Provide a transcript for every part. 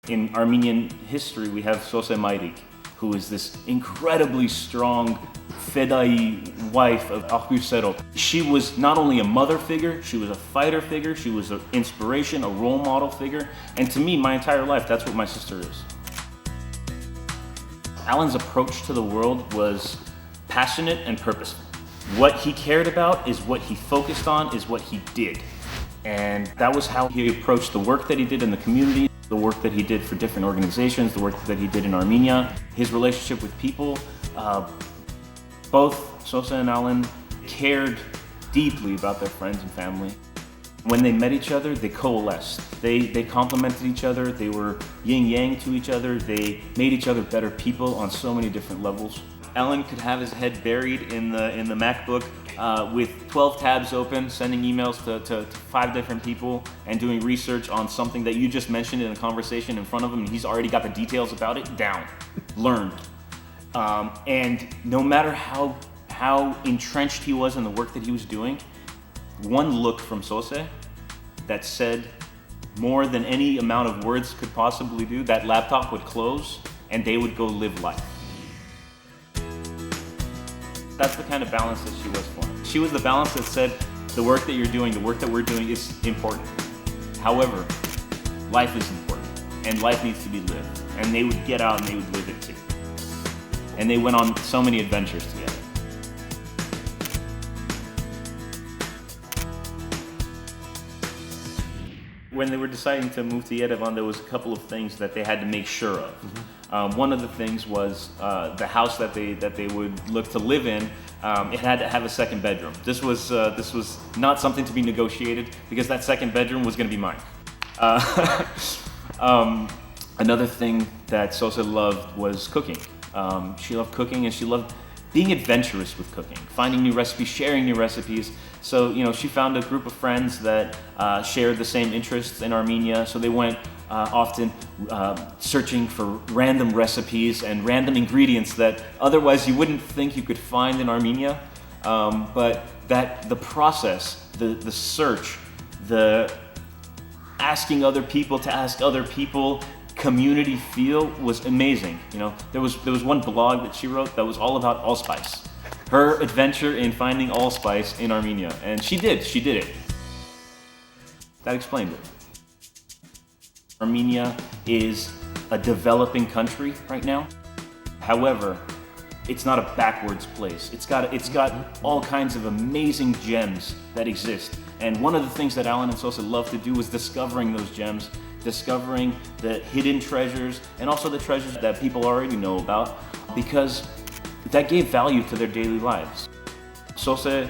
In Armenian history, we have Sose, who is this incredibly strong Fedai wife of Ahbusero. She was not only a mother figure, she was a fighter figure, she was an inspiration, a role model figure, and to me, my entire life, that's what my sister is. Alan's approach to the world was passionate and purposeful. What he cared about is what he focused on, is what he did. And that was how he approached the work that he did in the community, the work that he did for different organizations, the work that he did in Armenia, his relationship with people. Both Sose and Alan cared deeply about their friends and family. When they met each other, they coalesced. They complemented each other, they were yin-yang to each other, they made each other better people on so many different levels. Alan could have his head buried in the MacBook with 12 tabs open, sending emails to 5 different people and doing research on something that you just mentioned in a conversation in front of him, and he's already got the details about it down, learned. And no matter how entrenched he was in the work that he was doing, one look from Sose that said more than any amount of words could possibly do, that laptop would close and they would go live life. That's the kind of balance that she was for him. She was the balance that said, the work that you're doing, the work that we're doing is important. However, life is important and life needs to be lived. And they would get out and they would live it too. And they went on so many adventures together. When they were deciding to move to Yerevan, there was a couple of things that they had to make sure of. One of the things was the house that they would look to live in. It had to have a second bedroom. This was not something to be negotiated because that second bedroom was going to be mine. Another thing that Sose loved was cooking. She loved cooking and she loved being adventurous with cooking, finding new recipes, sharing new recipes. So, she found a group of friends that shared the same interests in Armenia. So they went often searching for random recipes and random ingredients that otherwise you wouldn't think you could find in Armenia. But the process, the search, the asking other people to ask other people, community feel was amazing. There was one blog that she wrote that was all about allspice. Her adventure in finding allspice in Armenia, and she did it. That explained it. Armenia is a developing country right now. However, it's not a backwards place. It's got all kinds of amazing gems that exist. And one of the things that Alan and Sose love to do is discovering those gems, discovering the hidden treasures, and also the treasures that people already know about, because that gave value to their daily lives. Sose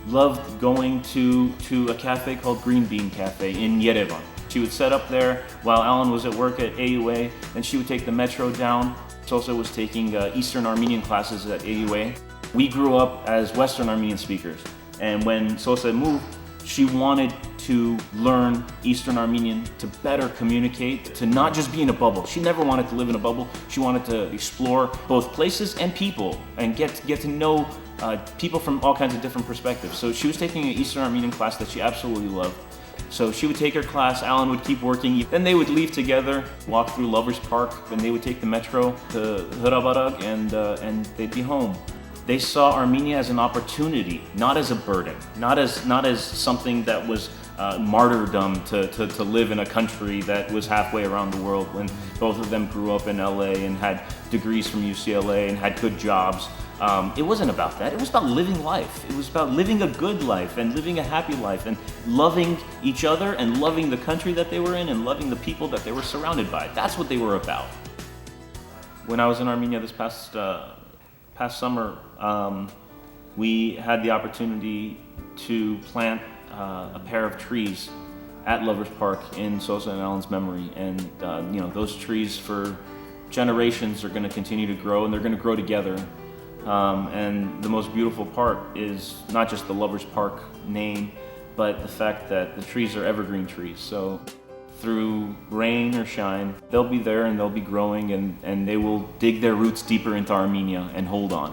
loved going to a cafe called Green Bean Cafe in Yerevan. She would set up there while Alan was at work at AUA, and she would take the metro down. Sose was taking Eastern Armenian classes at AUA. We grew up as Western Armenian speakers, and when Sose moved, she wanted to learn Eastern Armenian to better communicate, to not just be in a bubble. She never wanted to live in a bubble. She wanted to explore both places and people and get to know people from all kinds of different perspectives. So she was taking an Eastern Armenian class that she absolutely loved. So she would take her class, Alan would keep working, then they would leave together, walk through Lovers Park, then they would take the metro to Hrabarag and they'd be home. They saw Armenia as an opportunity, not as a burden, not as something that was martyrdom to live in a country that was halfway around the world, when both of them grew up in LA and had degrees from UCLA and had good jobs. It wasn't about that. It was about living life. It was about living a good life and living a happy life and loving each other and loving the country that they were in and loving the people that they were surrounded by. That's what they were about. When I was in Armenia this past summer, we had the opportunity to plant a pair of trees at Lovers Park in Sose and Alan's memory, and those trees for generations are going to continue to grow, and they're going to grow together. And the most beautiful part is not just the Lovers Park name, but the fact that the trees are evergreen trees. So through rain or shine, they'll be there and they'll be growing, and they will dig their roots deeper into Armenia and hold on.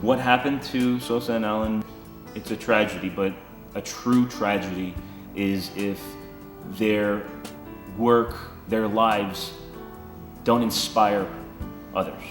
What happened to Sose and Alan, it's a tragedy, but a true tragedy is if their work, their lives don't inspire others.